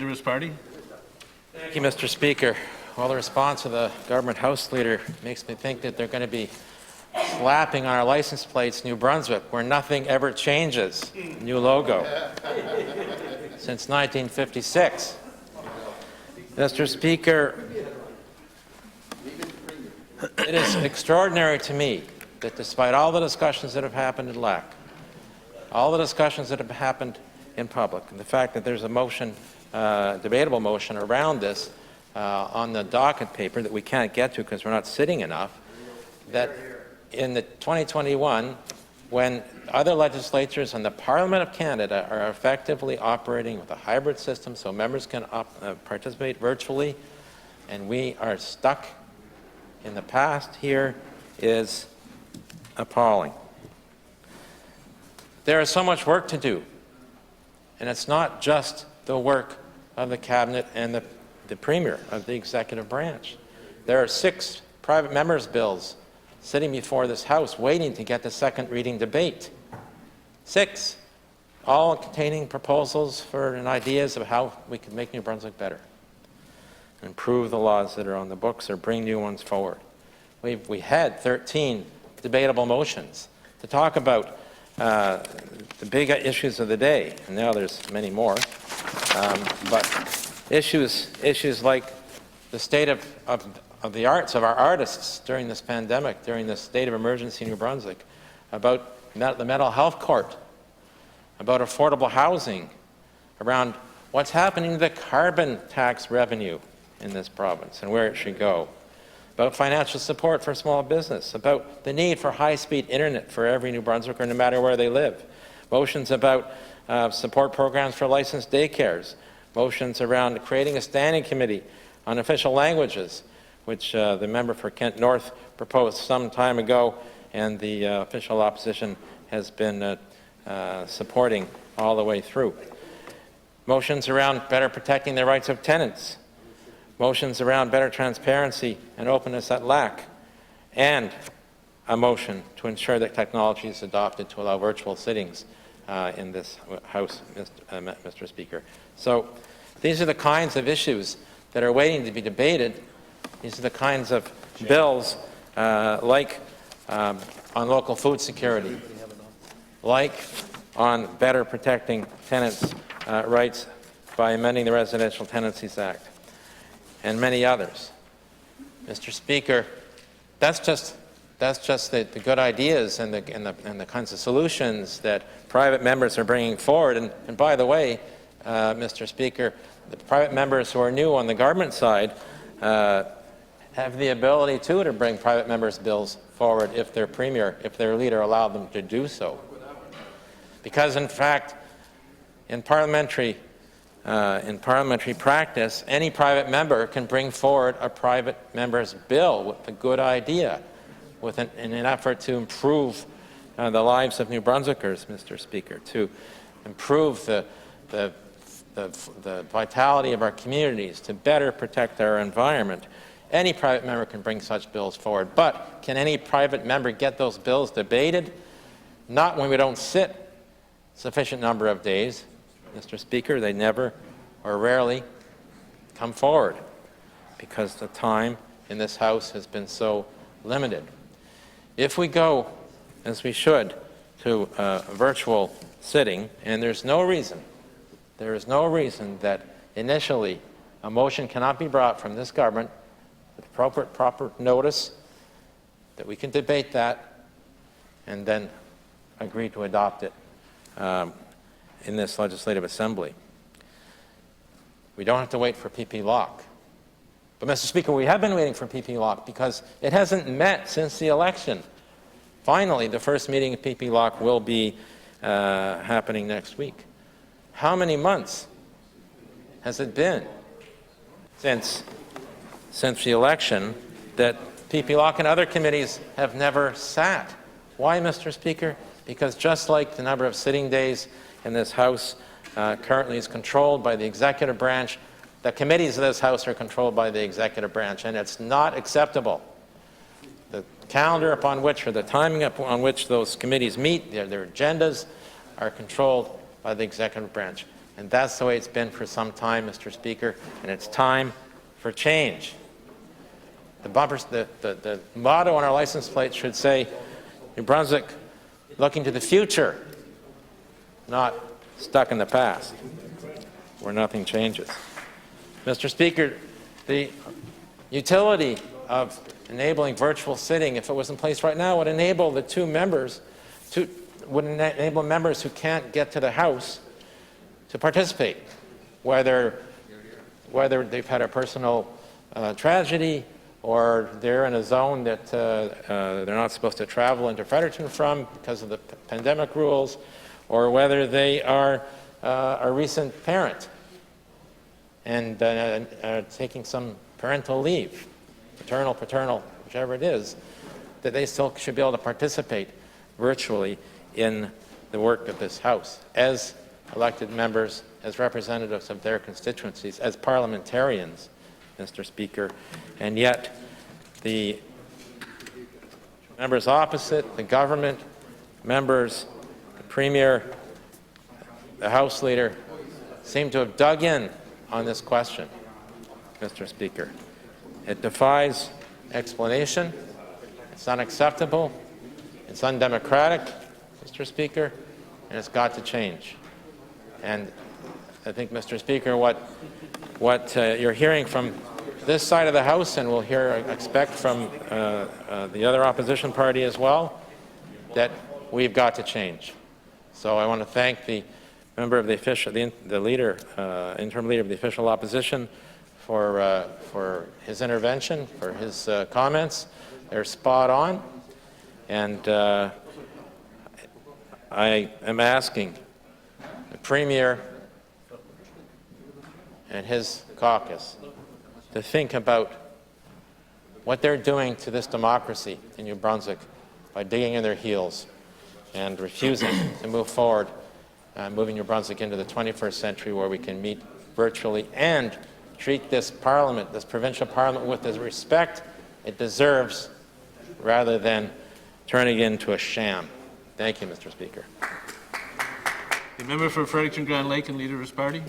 Party. Thank you, Mr. Speaker. Well, the response of the government House Leader makes me think that they're going to be slapping on our license plates New Brunswick, where nothing ever changes. New logo. Since 1956. Mr. Speaker, it is extraordinary to me that despite all the discussions that have happened in LAC, all the discussions that have happened in public, and the fact that there's a motion, debatable motion around this on the docket paper that we can't get to because we're not sitting enough, that in the 2021, when other legislatures and the Parliament of Canada are effectively operating with a hybrid system so members can participate virtually, and we are stuck in the past here, is appalling. There is so much work to do, and it's not just the work of the Cabinet and the Premier of the executive branch. There are 6 private members' bills sitting before this House waiting to get the second reading debate. 6, all containing proposals for and ideas of how we can make New Brunswick better, improve the laws that are on the books or bring new ones forward. We had 13 debatable motions to talk about the big issues of the day, and now there's many more. But issues like the state of the arts, of our artists during this pandemic, during this state of emergency in New Brunswick, about the mental health court, about affordable housing, around what's happening to the carbon tax revenue in this province and where it should go, about financial support for small business, about the need for high-speed internet for every New Brunswicker no matter where they live, motions about support programs for licensed daycares, motions around creating a standing committee on official languages, which the member for Kent North proposed some time ago, and the official opposition has been supporting all the way through. Motions around better protecting the rights of tenants, motions around better transparency and openness at LAC, and a motion to ensure that technology is adopted to allow virtual sittings in this House, Mr. Speaker. So these are the kinds of issues that are waiting to be debated. These are the kinds of bills like on local food security, like on better protecting tenants' rights by amending the Residential Tenancies Act, and many others. Mr. Speaker, that's just the good ideas and the kinds of solutions that private members are bringing forward. And by the way, Mr. Speaker, the private members who are new on the government side have the ability too to bring private members' bills forward if their Premier, if their leader allowed them to do so. Because in fact, in parliamentary practice, any private member can bring forward a private member's bill with a good idea, in an effort to improve the lives of New Brunswickers, Mr. Speaker, to improve the vitality of our communities, to better protect our environment. Any private member can bring such bills forward, but can any private member get those bills debated? Not when we don't sit sufficient number of days, Mr. Speaker. They never or rarely come forward because the time in this House has been so limited. If we go, as we should, to a virtual sitting, and there is no reason that initially a motion cannot be brought from this government with proper notice, that we can debate that and then agree to adopt it in this Legislative Assembly. We don't have to wait for PP Lock. But, Mr. Speaker, we have been waiting for PP Lock because it hasn't met since the election. Finally, the first meeting of PP Lock will be happening next week. How many months has it been since the election that PP Lock and other committees have never sat? Why, Mr. Speaker? Because just like the number of sitting days in this House currently is controlled by the executive branch, the committees of this House are controlled by the executive branch, and it's not acceptable. The calendar upon which, or the timing upon which those committees meet, their agendas, are controlled by the executive branch. And that's the way it's been for some time, Mr. Speaker, and it's time for change. The motto on our license plate should say, New Brunswick looking to the future, not stuck in the past, where nothing changes. Mr. Speaker, the utility of enabling virtual sitting, if it was in place right now, would enable the enable members who can't get to the House to participate, whether they've had a personal tragedy or they're in a zone that they're not supposed to travel into Fredericton from because of the pandemic rules, or whether they are a recent parent and are taking some parental leave, paternal, whichever it is, that they still should be able to participate virtually in the work of this House as elected members, as representatives of their constituencies, as parliamentarians, Mr. Speaker. And yet the members opposite, the government, members, the Premier, the House Leader, seem to have dug in on this question, Mr. Speaker. It defies explanation. It's unacceptable. It's undemocratic, Mr. Speaker, and it's got to change. And I think, Mr. Speaker, what you're hearing from this side of the House, and we'll expect from the other opposition party as well, that we've got to change. So I want to thank the member of the leader, interim leader of the official opposition, for his intervention, for his comments. They're spot on, and I am asking the Premier and his caucus to think about what they're doing to this democracy in New Brunswick by digging in their heels and refusing to move forward, moving New Brunswick into the 21st century where we can meet virtually and treat this parliament, this provincial parliament, with the respect it deserves rather than turning it into a sham. Thank you, Mr. Speaker. The member for Fredericton Grand Lake and leader of his party.